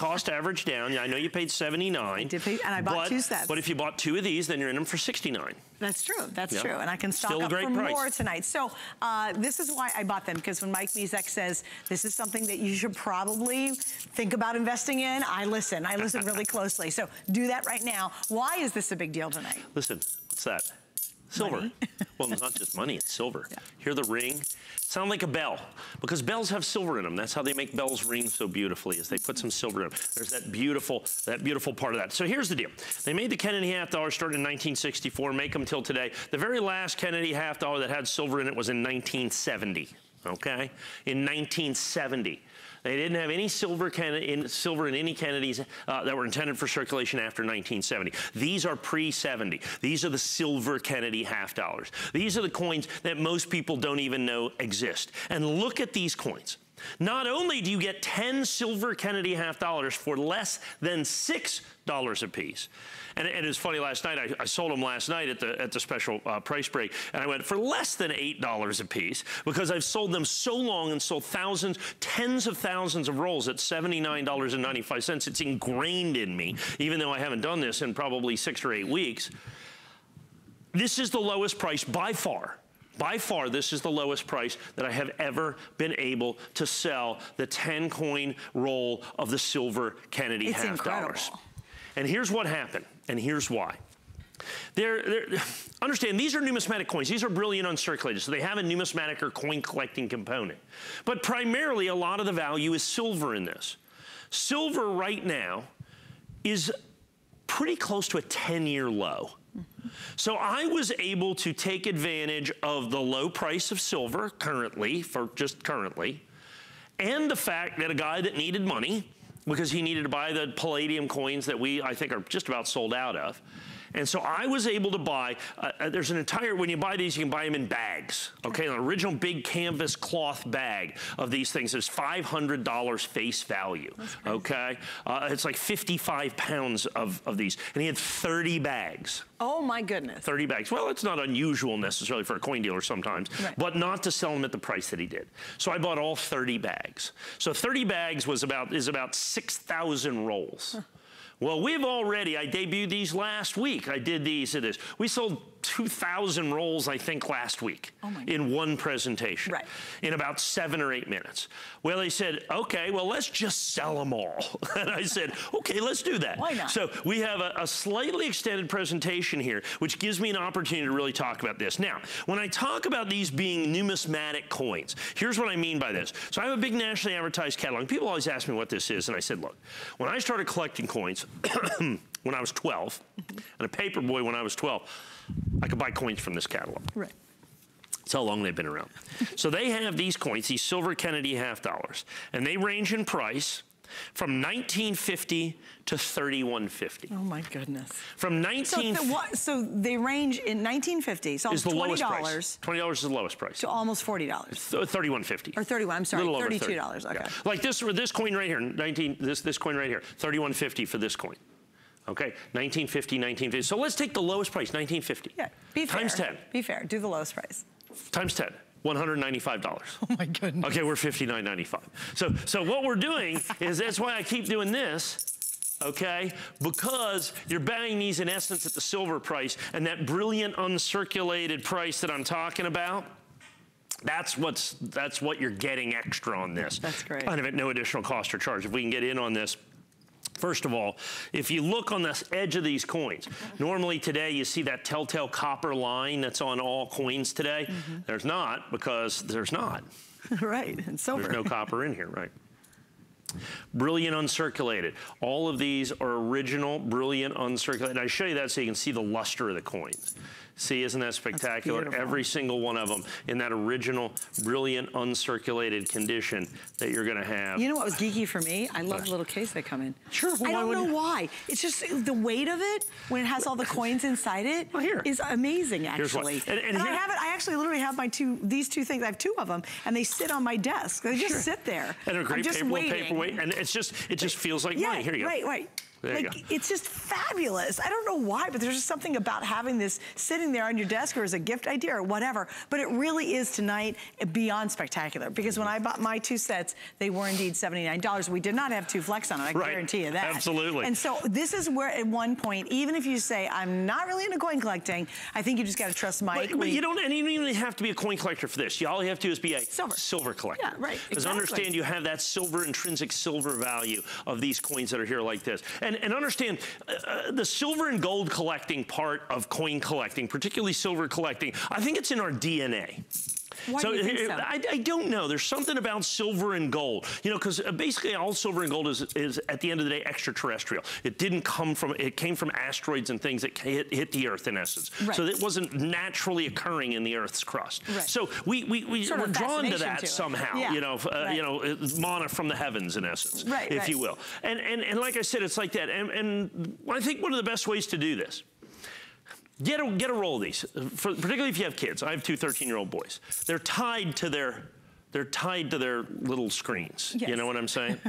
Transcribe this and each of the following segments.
cost average down. I know you paid $79. I did pay, and I bought 2 sets. But if you bought 2 of these, then you're in them for $69. That's true. That's true. And I can stock Still up for price. more tonight. So this is why I bought them, because when Mike Mizek says this is something that you should probably think about investing in, I listen really closely. So do that right now. Why is this a big deal tonight? Listen, what's that? Silver. Well, not just money, it's silver. Yeah. Hear the ring? Sound like a bell, because bells have silver in them. That's how they make bells ring so beautifully, is they put some silver in them. There's that beautiful part of that. So here's the deal. They made the Kennedy half dollar, started in 1964, make them till today. The very last Kennedy half dollar that had silver in it was in 1970, okay? In 1970. They didn't have any silver in any Kennedys that were intended for circulation after 1970. These are pre-70. These are the silver Kennedy half dollars. These are the coins that most people don't even know exist. And look at these coins. Not only do you get 10 silver Kennedy half dollars for less than $6 a piece. And it's funny, last night, I sold them last night at the special price break, and I went for less than $8 a piece, because I've sold them so long and sold thousands, tens of thousands of rolls at $79.95. It's ingrained in me, even though I haven't done this in probably 6 or 8 weeks. This is the lowest price by far. By far, this is the lowest price that I have ever been able to sell the 10 coin roll of the silver Kennedy half dollars. And here's what happened, and here's why. Understand, these are numismatic coins. These are brilliant uncirculated, so they have a numismatic or coin collecting component. But primarily, a lot of the value is silver in this. Silver right now is pretty close to a 10-year low. So I was able to take advantage of the low price of silver currently, and the fact that a guy that needed money, because he needed to buy the palladium coins that I think are just about sold out of. And so I was able to buy, there's an entire, when you buy these, you can buy them in bags, okay? An original big canvas cloth bag of these things. There's $500 face value, okay? It's like 55 pounds of these. And he had 30 bags. Oh my goodness. 30 bags. Well, it's not unusual necessarily for a coin dealer sometimes, but not to sell them at the price that he did. So I bought all 30 bags. So 30 bags is about 6,000 rolls. Well, I debuted these last week. I did these at this. We sold 2,000 rolls, I think, last week in one presentation in about 7 or 8 minutes. Well, they said, okay, well, let's just sell them all. And I said, okay, let's do that. Why not? So we have a slightly extended presentation here, which gives me an opportunity to really talk about this. Now, when I talk about these being numismatic coins, here's what I mean by this. So I have a big nationally advertised catalog. People always ask me what this is, and I said, look, when I started collecting coins when I was 12, and a paper boy when I was 12, I could buy coins from this catalog. Right. That's how long they've been around. So they have these coins, these silver Kennedy half dollars, and they range in price from $19.50 to $31.50. Oh my goodness. From so they range in $19.50, so almost $20. $20 is the lowest price. To almost $40. $31.50. Or $31, I'm sorry, $32, okay. Yeah. Like this coin right here, this coin right here, $31.50 for this coin. Okay, $19.50, $19.50. So let's take the lowest price, $19.50. Yeah, be fair. Times 10. Be fair, do the lowest price. Times 10. $195. Oh my goodness. Okay, we're $59.95. So what we're doing is, that's why I keep doing this, okay? Because you're buying these in essence at the silver price, and that brilliant uncirculated price that I'm talking about, that's what you're getting extra on this. That's great. And at no additional cost or charge. If we can get in on this. First of all, if you look on the edge of these coins, normally today you see that telltale copper line that's on all coins today. There's not, because there's not. Right, and silver. There's no copper in here, right. Brilliant uncirculated. All of these are original, brilliant uncirculated. I show you that so you can see the luster of the coins. See, isn't that spectacular? Every single one of them in that original, brilliant, uncirculated condition that you're gonna have. You know what was geeky for me? I love the little case they come in. Sure, well, I don't know why. It's just the weight of it, when it has all the coins inside it, is amazing, actually. And I actually literally have these two things. I have 2 of them, and they sit on my desk. They just sit there. And a great paperweight, and it just feels like money. Here you go. Right. There you go. It's just fabulous. I don't know why, but there's just something about having this sitting there on your desk or as a gift idea or whatever. But it really is tonight beyond spectacular, because when I bought my 2 sets, they were indeed $79. We did not have 2 flex on it, I guarantee you that. Absolutely. And so this is where at one point, even if you say, I'm not really into coin collecting, I think you just gotta trust Mike. But you don't even have to be a coin collector for this. All you have to do is be a silver collector. Yeah, right, Because understand you have that silver, intrinsic silver value of these coins that are here like this. And understand, the silver and gold collecting part of coin collecting, particularly silver collecting, I think it's in our DNA. Why do you think so? I don't know. There's something about silver and gold. You know, because basically all silver and gold is at the end of the day extraterrestrial. It didn't come from, it came from asteroids and things that hit the Earth in essence. Right. So it wasn't naturally occurring in the Earth's crust. Right. So we're drawn to that somehow. Yeah. You know, mana from the heavens in essence, if you will. And like I said, it's like that. And I think one of the best ways to do this, get a roll of these, particularly if you have kids. I have 2 13-year-old boys. They're tied to their little screens. Yes. You know what I'm saying?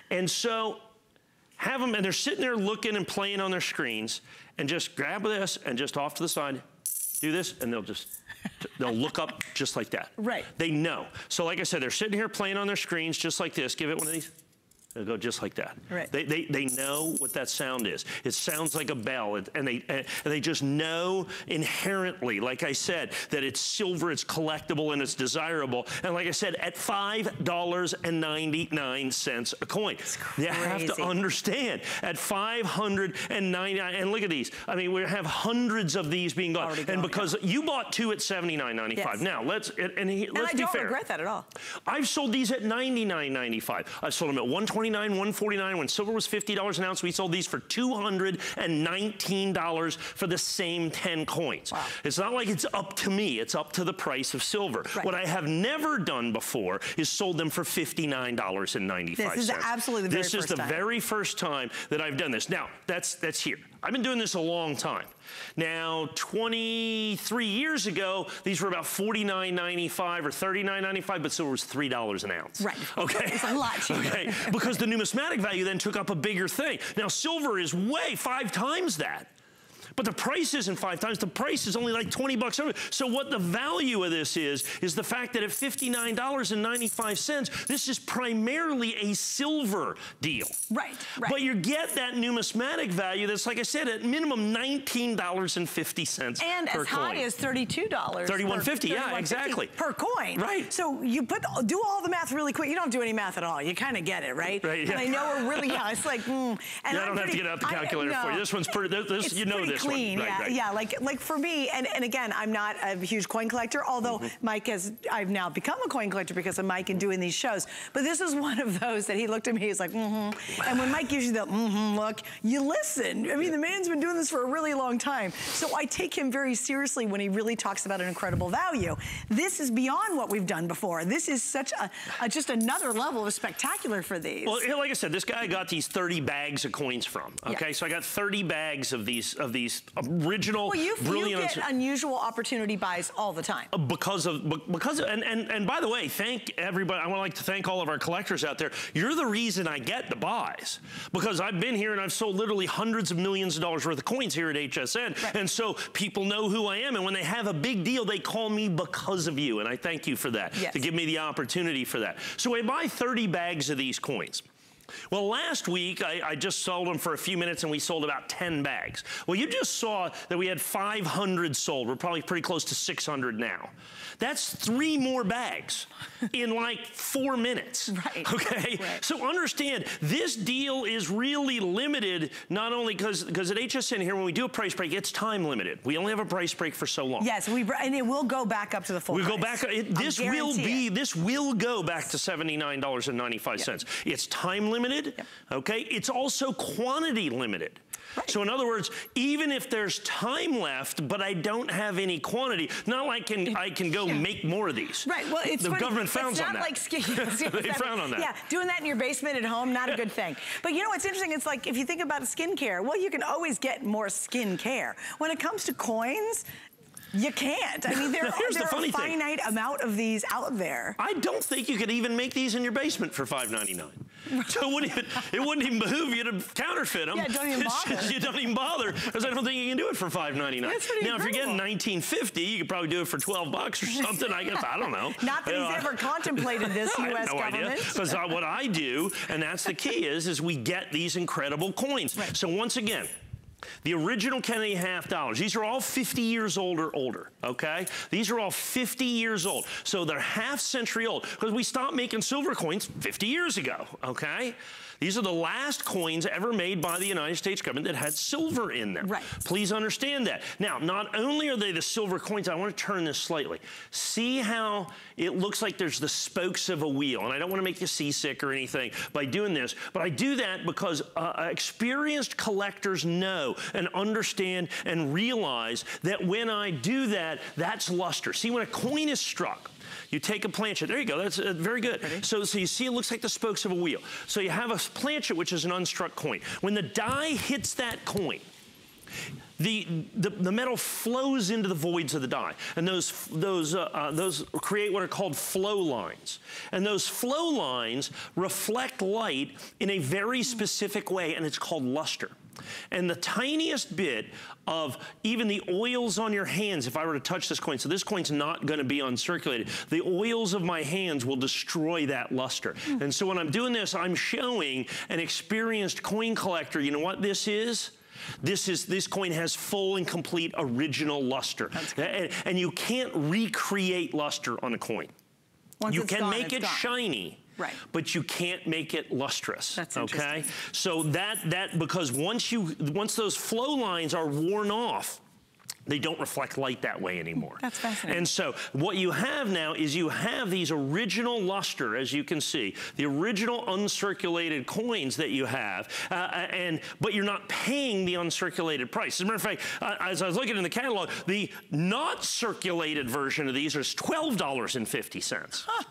And so have them, and they're sitting there looking and playing on their screens, and just grab this and just off to the side, do this, and they'll look up just like that. Right. They know. So like I said, they're sitting here playing on their screens just like this. Give it one of these. They'll go just like that. Right. They know what that sound is. It sounds like a bell, and they just know inherently, like I said, that it's silver, it's collectible, and it's desirable. And like I said, at $5.99 a coin. You have to understand, at $5.99, and look at these. I mean, we have hundreds of these being gone. And because you bought 2 at $79.95. Yes. Now let's be fair. And I don't regret that at all. I've sold these at $99.95. I've sold them at $129, $149. When silver was $50 an ounce, we sold these for $219 for the same 10 coins. Wow. It's not like it's up to me. It's up to the price of silver. Right. What I have never done before is sold them for $59.95. This is absolutely the very first time. This is the very first time that I've done this. Now, that's here. I've been doing this a long time. Now, 23 years ago, these were about $49.95 or $39.95, but silver was $3 an ounce. Right. Okay. It's a lot cheaper. Okay. Because the numismatic value then took up a bigger thing. Now, silver is way 5 times that. But the price isn't 5 times. The price is only like 20 bucks. So what the value of this is the fact that at $59.95, this is primarily a silver deal. Right, right. But you get that numismatic value that's, like I said, at minimum $19.50 and per coin. And as high as $32. $31.50, yeah, exactly. Per coin. Right. So you do all the math really quick. You don't do any math at all. You kind of get it, right? Right, yeah. And I know we're really, it's like, And yeah, I don't have to get out the calculator for you. This one's pretty, you know this one. Clean, right, yeah, right. Like for me, and again, I'm not a huge coin collector, although I've now become a coin collector because of Mike and doing these shows. But this is one of those that he looked at me, he's like, And when Mike gives you the look, you listen. I mean, the man's been doing this for a really long time. So I take him very seriously when he really talks about an incredible value. This is beyond what we've done before. This is such just another level of spectacular for these. Well, like I said, this guy got these 30 bags of coins from. Okay, so I got 30 bags of these original, brilliant. You get unusual opportunity buys all the time. Because and by the way, thank everybody. I would like to thank all of our collectors out there. You're the reason I get the buys, because I've been here and I've sold literally hundreds of millions of dollars worth of coins here at HSN. Right. And so people know who I am. And when they have a big deal, they call me because of you. And I thank you for that, to give me the opportunity for that. So I buy 30 bags of these coins. Well, last week, I just sold them for a few minutes, and we sold about 10 bags. Well, you just saw that we had 500 sold. We're probably pretty close to 600 now. That's 3 more bags in like 4 minutes. Right. Okay? Right. So understand, this deal is really limited, not only because at HSN here, when we do a price break, it's time limited. We only have a price break for so long. Yes, and it will go back up to the full price. We'll go back, this will go back to $79.95. Yep. It's time limited, okay? It's also quantity limited. Right. So in other words, even if there's time left, but I don't have any quantity, not like I can go make more of these. Right. Well, it's the government frowns on that. Like they frown on that. Yeah, doing that in your basement at home, not a good thing. But you know what's interesting? It's like if you think about skincare, well, you can always get more skincare. When it comes to coins, you can't. I mean, there are a finite amount of these out there. I don't think you could even make these in your basement for $5.99. So it wouldn't even behoove you to counterfeit them. Yeah, don't even bother. You don't even bother, because I don't think you can do it for $5.99. Now, if you're getting $19.50, you could probably do it for $12 or something. I guess, I don't know. Not that he's ever contemplated this, U.S. government. Because what I do, and that's the key, is we get these incredible coins. Right. So once again, the original Kennedy half dollars, these are all 50 years old or older, okay? These are all 50 years old. So they're half century old, because we stopped making silver coins 50 years ago, okay? These are the last coins ever made by the United States government that had silver in them. Right. Please understand that. Now, not only are they the silver coins, I want to turn this slightly. See how it looks like there's the spokes of a wheel, and I don't want to make you seasick or anything by doing this, but I do that because experienced collectors know and understand and realize that when I do that, that's luster. See, when a coin is struck, you take a planchet. There you go. That's very good. Ready? So you see it looks like the spokes of a wheel. So you have a planchet, which is an unstruck coin. When the die hits that coin, the metal flows into the voids of the die, and those create what are called flow lines. And those flow lines reflect light in a very specific way, and it's called luster. And the tiniest bit of even the oils on your hands, if I were to touch this coin, so this coin's not going to be uncirculated, the oils of my hands will destroy that luster. And so when I'm doing this, I'm showing an experienced coin collector, you know what this is? This coin has full and complete original luster. And you can't recreate luster on a coin. You can make it shiny. Right. But you can't make it lustrous. That's okay? So because once those flow lines are worn off, they don't reflect light that way anymore. That's fascinating. And so what you have now is you have these original luster, as you can see, the original uncirculated coins that you have, but you're not paying the uncirculated price. As a matter of fact, as I was looking in the catalog, the not circulated version of these is $12.50. Huh.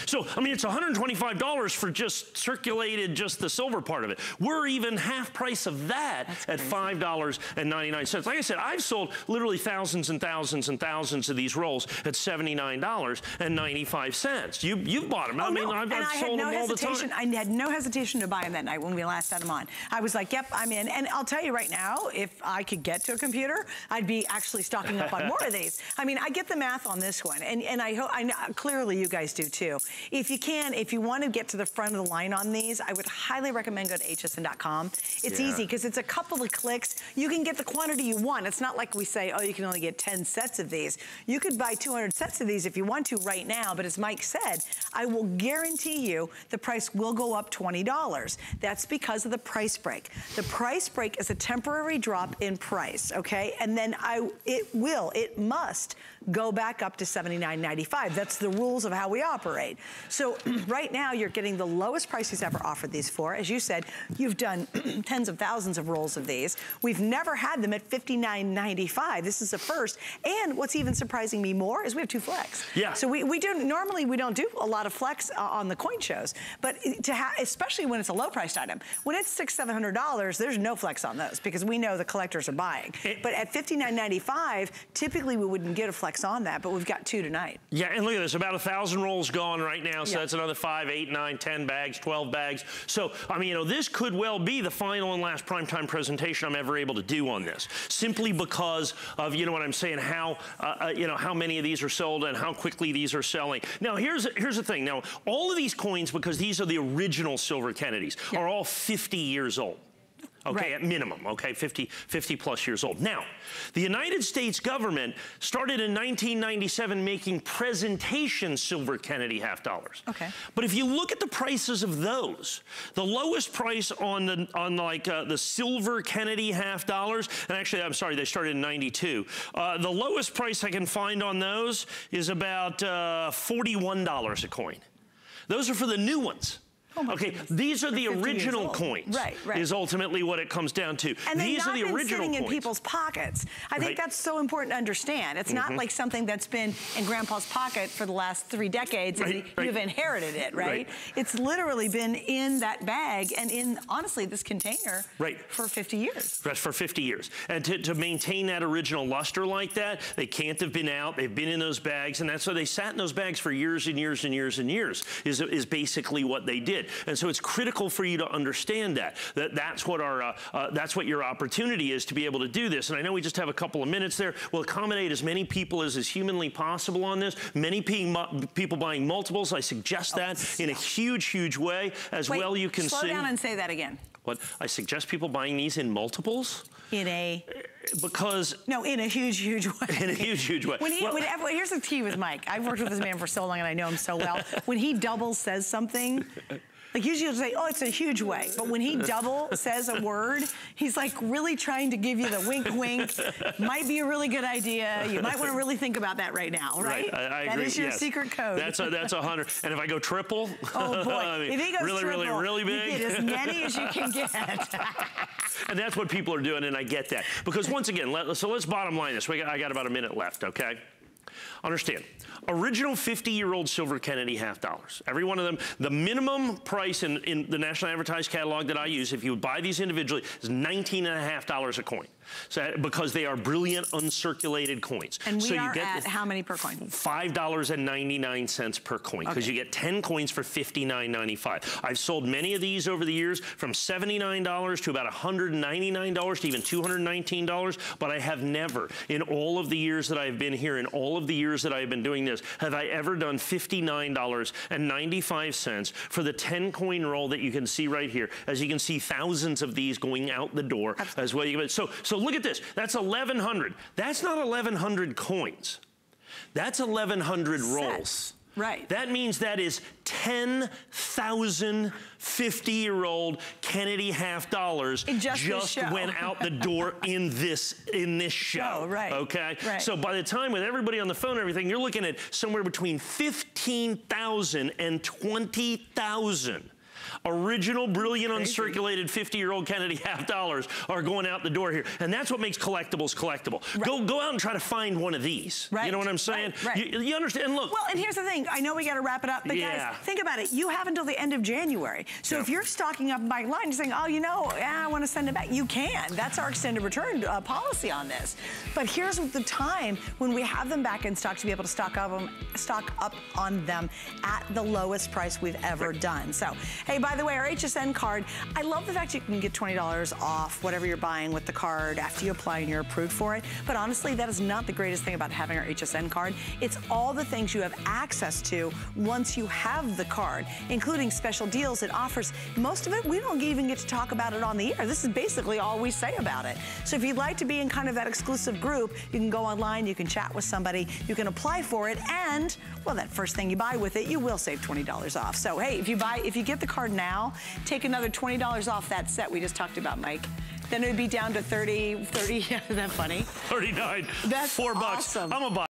So, I mean, it's $125 for just circulated, just the silver part of it. We're even half price of that at $5.99. Like I said, I've sold literally thousands and thousands and thousands of these rolls at $79.95. You've bought them. Oh, I mean, no. I've sold them all the time. I had no hesitation to buy them that night when we last had them on. I was like, yep, I'm in. And I'll tell you right now, if I could get to a computer, I'd be actually stocking up on more of these. I mean, I get the math on this one, and I hope, clearly you guys do too. If you want to get to the front of the line on these, I would highly recommend go to hsn.com. It's easy because it's a couple of clicks. You can get the quantity you want. It's not like we say, oh, you can only get 10 sets of these. You could buy 200 sets of these if you want to right now, but as Mike said, I will guarantee you the price will go up $20. That's because of the price break. The price break is a temporary drop in price, okay? And then it must go back up to $79.95. That's the rules of how we operate. So right now you're getting the lowest price he's ever offered these for. As you said, you've done tens of thousands of rolls of these. We've never had them at $59.95. This is a first. And what's even surprising me more is we have 2 flex. Yeah. So normally we don't do a lot of flex on the coin shows, but especially when it's a low priced item. When it's $600, $700, there's no flex on those because we know the collectors are buying. But at $59.95, typically we wouldn't get a flex on that, but we've got 2 tonight. Yeah, and look at this, about 1,000 rolls gone right now, so that's another 5, 8, 9, 10 bags, 12 bags. So, I mean, this could well be the final and last primetime presentation I'm ever able to do on this, simply because of, you know what I'm saying, how many of these are sold and how quickly these are selling. Now, here's the thing. Now, all of these coins, because these are the original silver Kennedys, are all 50 years old. Okay, at minimum, okay, 50 plus years old. Now, the United States government started in 1997 making presentation silver Kennedy half dollars. Okay. But if you look at the prices of those, the lowest price on the silver Kennedy half dollars, and actually, I'm sorry, they started in 92. The lowest price I can find on those is about $41 a coin. Those are for the new ones. Oh okay, these are the original coins. Right. Is ultimately what it comes down to. And these are the original sitting in people's pockets. I think that's so important to understand. It's not like something that's been in Grandpa's pocket for the last 3 decades and you've inherited it, right? It's literally been in that bag and in, honestly, this container for 50 years. For 50 years. And to maintain that original luster like that, they can't have been out. They've been in those bags, and that's why they sat in those bags for years and years and years and years, is basically what they did. it. And so it's critical for you to understand that's what your opportunity is to be able to do this. And I know we just have a couple of minutes there. We'll accommodate as many people as is humanly possible on this. Many people buying multiples. I suggest that in a huge, huge way. As well, you can slow down and say that again. What? I suggest people buying these in multiples? In a... Because... No, in a huge, huge way. In a huge, huge way. Here's the key with Mike. I've worked with this man for so long and I know him so well. When he double says something... Like usually he'll say, oh, it's a huge way. But when he double says a word, he's like really trying to give you the wink, wink. Might be a really good idea. You might want to really think about that right now, right? I agree. That is your secret code. That's 100. And if I go triple, oh boy, I mean, if he goes really, triple, really big, you get as many as you can get. And that's what people are doing, and I get that. Because once again, let's bottom line this. I got about a minute left, okay? Understand, original 50-year-old silver Kennedy $half. Every one of them, the minimum price in the National Advertised Catalog that I use, if you would buy these individually, is $19.50 a coin. So, because they are brilliant uncirculated coins. And we are at how many per coin? $5.99 per coin, because you get 10 coins for $59.95. I've sold many of these over the years from $79 to about $199 to even $219, but I have never, in all of the years that I've been here, in all of the years that I've been doing this, have I ever done $59.95 for the 10 coin roll that you can see right here. As you can see, thousands of these going out the door as well. So look at this. That's 1,100. That's not 1,100 coins. That's 1,100 rolls. Right. That means that is 10,000 50-year-old Kennedy $half just went out the door in this show. Right. Okay? Right. So by the time with everybody on the phone and everything, you're looking at somewhere between 15,000 and 20,000. Original, brilliant, uncirculated 50-year-old Kennedy $half are going out the door here. And that's what makes collectibles collectible. Right. Go out and try to find one of these. Right. You know what I'm saying? Right. You understand? And look. Well, and here's the thing. I know we got to wrap it up, but guys, think about it. You have until the end of January. So if you're stocking up by line and saying, oh, you know, I want to send it back, you can. That's our extended return policy on this. But here's the time when we have them back in stock to be able to stock up on them at the lowest price we've ever done. So, hey, by the way, our HSN card, I love the fact you can get $20 off whatever you're buying with the card after you apply and you're approved for it. But honestly, that is not the greatest thing about having our HSN card. It's all the things you have access to once you have the card, including special deals and offers. Most of it, we don't even get to talk about it on the air. This is basically all we say about it. So if you'd like to be in kind of that exclusive group, you can go online, you can chat with somebody, you can apply for it, and, well, that first thing you buy with it, you will save $20 off. So, hey, if you get the card now, take another $20 off that set we just talked about, Mike. Then it would be down to 30, isn't that funny? 39, That's $4. Awesome. I'm a buy.